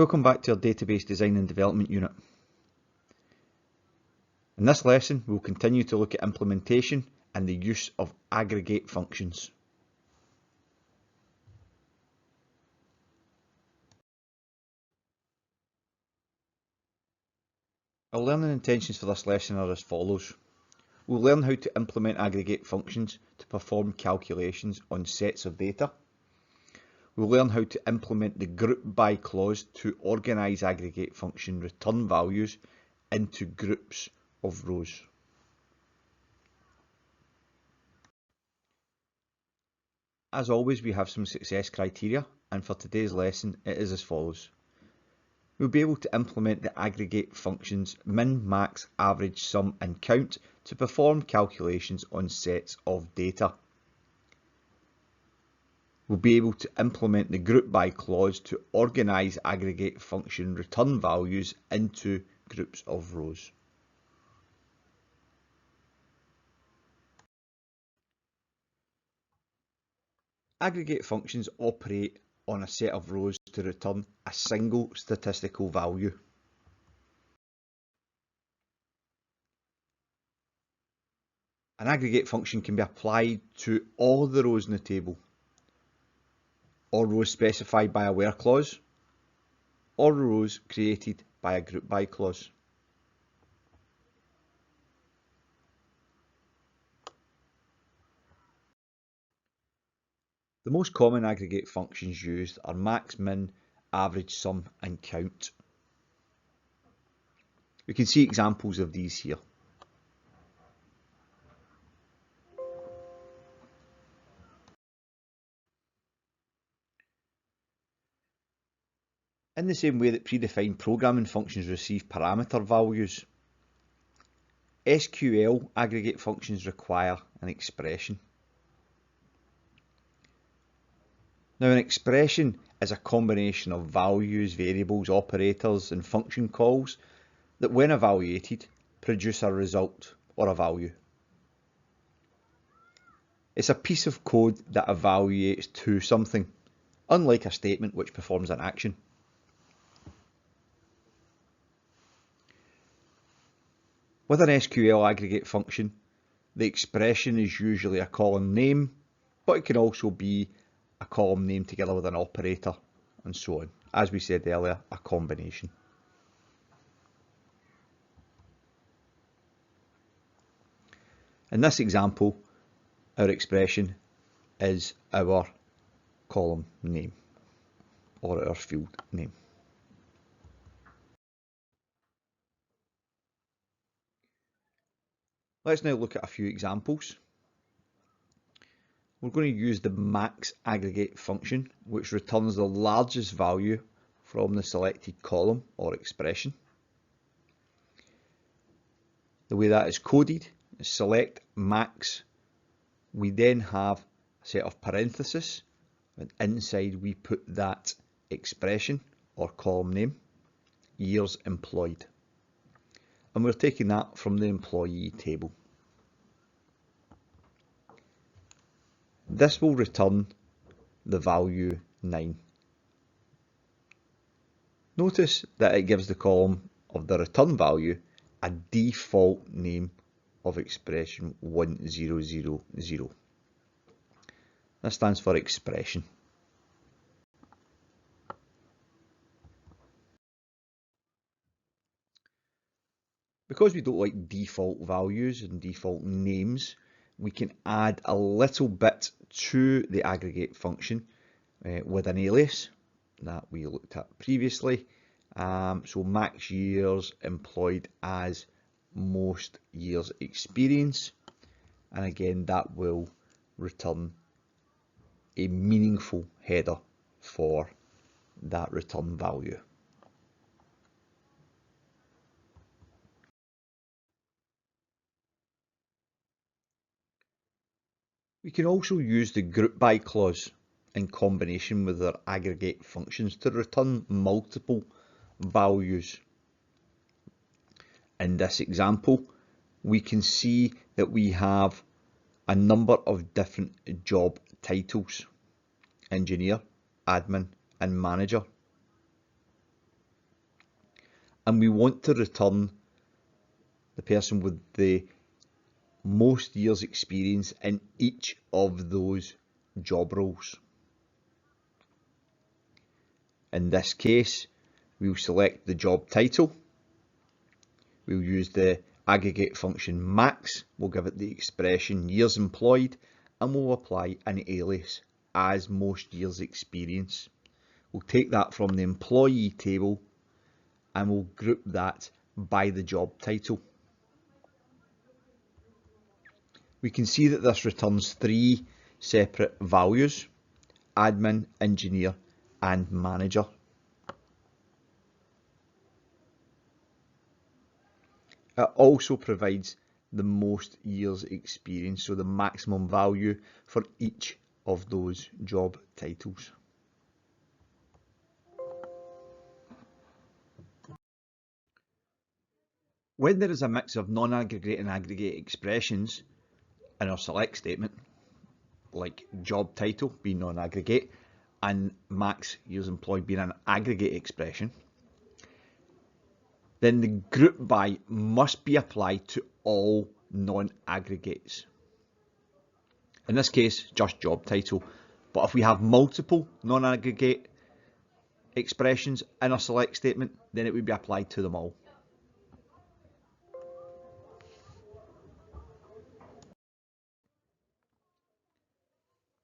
Welcome back to our Database Design and Development unit. In this lesson, we'll continue to look at implementation and the use of aggregate functions. Our learning intentions for this lesson are as follows. We'll learn how to implement aggregate functions to perform calculations on sets of data. We'll learn how to implement the group by clause to organise aggregate function return values into groups of rows. As always, we have some success criteria, and for today's lesson it is as follows. We'll be able to implement the aggregate functions min, max, average, sum and count to perform calculations on sets of data. We'll be able to implement the group by clause to organise aggregate function return values into groups of rows. Aggregate functions operate on a set of rows to return a single statistical value. An aggregate function can be applied to all the rows in the table, or rows specified by a where clause, or rows created by a group by clause. The most common aggregate functions used are max, min, average, sum and count. We can see examples of these here. In the same way that predefined programming functions receive parameter values, SQL aggregate functions require an expression. Now, an expression is a combination of values, variables, operators and function calls that, when evaluated, produce a result or a value. It's a piece of code that evaluates to something, unlike a statement which performs an action. With an SQL aggregate function, the expression is usually a column name, but it can also be a column name together with an operator and so on. As we said earlier, a combination. In this example, our expression is our column name or our field name. Let's now look at a few examples. We're going to use the max aggregate function, which returns the largest value from the selected column or expression. The way that is coded is select max. We then have a set of parentheses, and inside we put that expression or column name, years employed. And we're taking that from the employee table. This will return the value 9. Notice that it gives the column of the return value a default name of expression 1000. This stands for expression. Because we don't like default values and default names, we can add a little bit to the aggregate function with an alias that we looked at previously. So max years employed as most years experience, and again that will return a meaningful header for that return value. We can also use the group by clause in combination with our aggregate functions to return multiple values. In this example, we can see that we have a number of different job titles: engineer, admin and manager. and we want to return the person with the most years experience in each of those job roles. In this case, we'll select the job title. We'll use the aggregate function max. We'll give it the expression years employed, and we'll apply an alias as most years experience. We'll take that from the employee table and we'll group that by the job title. We can see that this returns 3 separate values: admin, engineer, and manager. It also provides the most years experience, so the maximum value for each of those job titles. When there is a mix of non-aggregate and aggregate expressions in our select statement, like job title being non-aggregate and max years employed being an aggregate expression, then the group by must be applied to all non-aggregates. In this case, just job title. But if we have multiple non-aggregate expressions in a select statement, then it would be applied to them all.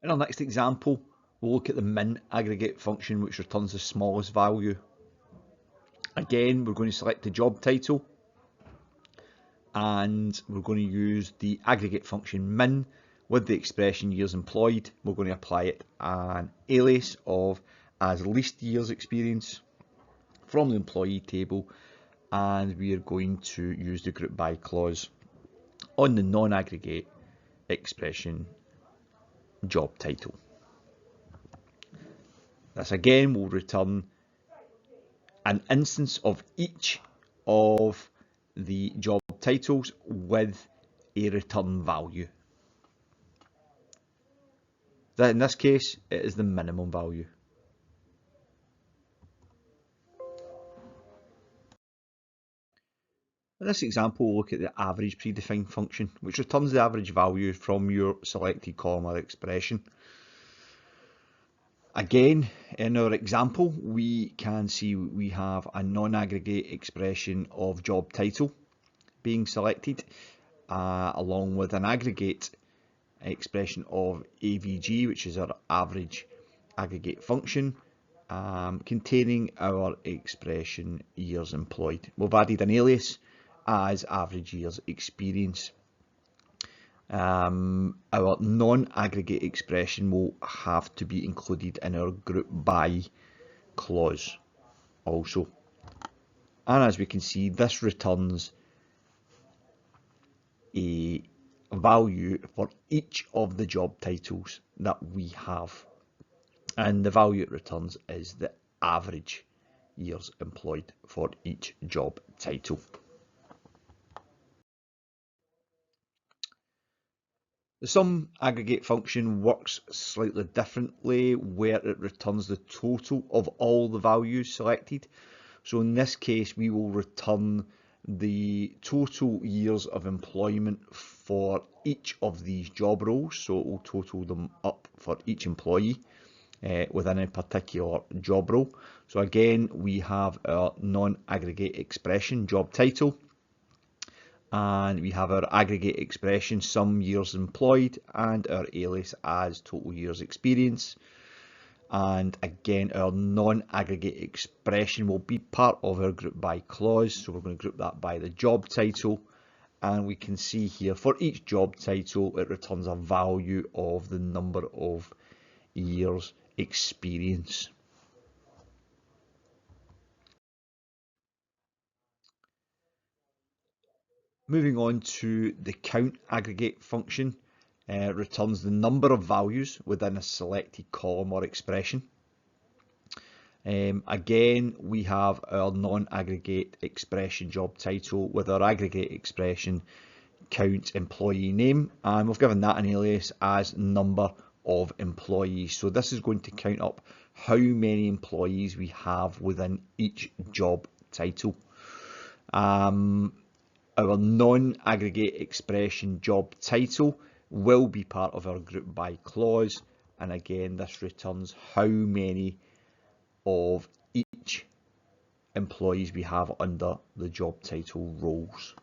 In our next example, we'll look at the min aggregate function, which returns the smallest value. Again, we're going to select the job title and we're going to use the aggregate function min with the expression years employed. We're going to apply it an alias of as least years experience from the employee table, and we are going to use the group by clause on the non-aggregate expression job title. This again will return an instance of each of the job titles with a return value. That in this case, it is the minimum value. In this example, we'll look at the average predefined function, which returns the average value from your selected column or expression. Again, in our example, we can see we have a non-aggregate expression of job title being selected, along with an aggregate expression of AVG, which is our average aggregate function, containing our expression years employed. We've added an alias as average years experience. Our non-aggregate expression will have to be included in our group by clause also. And as we can see, this returns a value for each of the job titles that we have. And the value it returns is the average years employed for each job title. The sum aggregate function works slightly differently, where it returns the total of all the values selected. So in this case, we will return the total years of employment for each of these job roles. So it will total them up for each employee within a particular job role. So again, we have our non-aggregate expression job title, and we have our aggregate expression sum years employed, and our alias as total years experience. And again, our non-aggregate expression will be part of our group by clause, so we're going to group that by the job title. And we can see here for each job title it returns a value of the number of years experience. Moving on to the count aggregate function, returns the number of values within a selected column or expression. Again, we have our non-aggregate expression job title with our aggregate expression count employee name, and we've given that an alias as number of employees. So this is going to count up how many employees we have within each job title. Our non-aggregate expression job title will be part of our group by clause, and again this returns how many of each employees we have under the job title roles.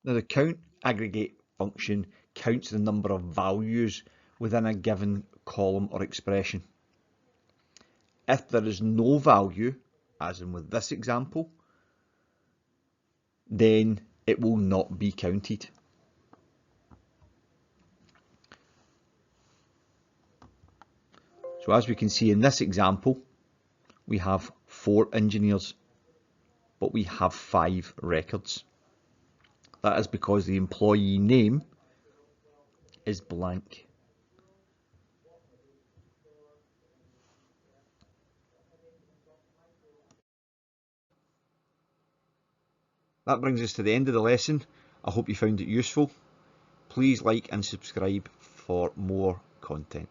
Now the count aggregate function counts the number of values within a given column or expression. If there is no value, as in with this example, then it will not be counted. So as we can see in this example, we have 4 engineers, but we have 5 records. That is because the employee name is blank. That brings us to the end of the lesson. I hope you found it useful. Please like and subscribe for more content.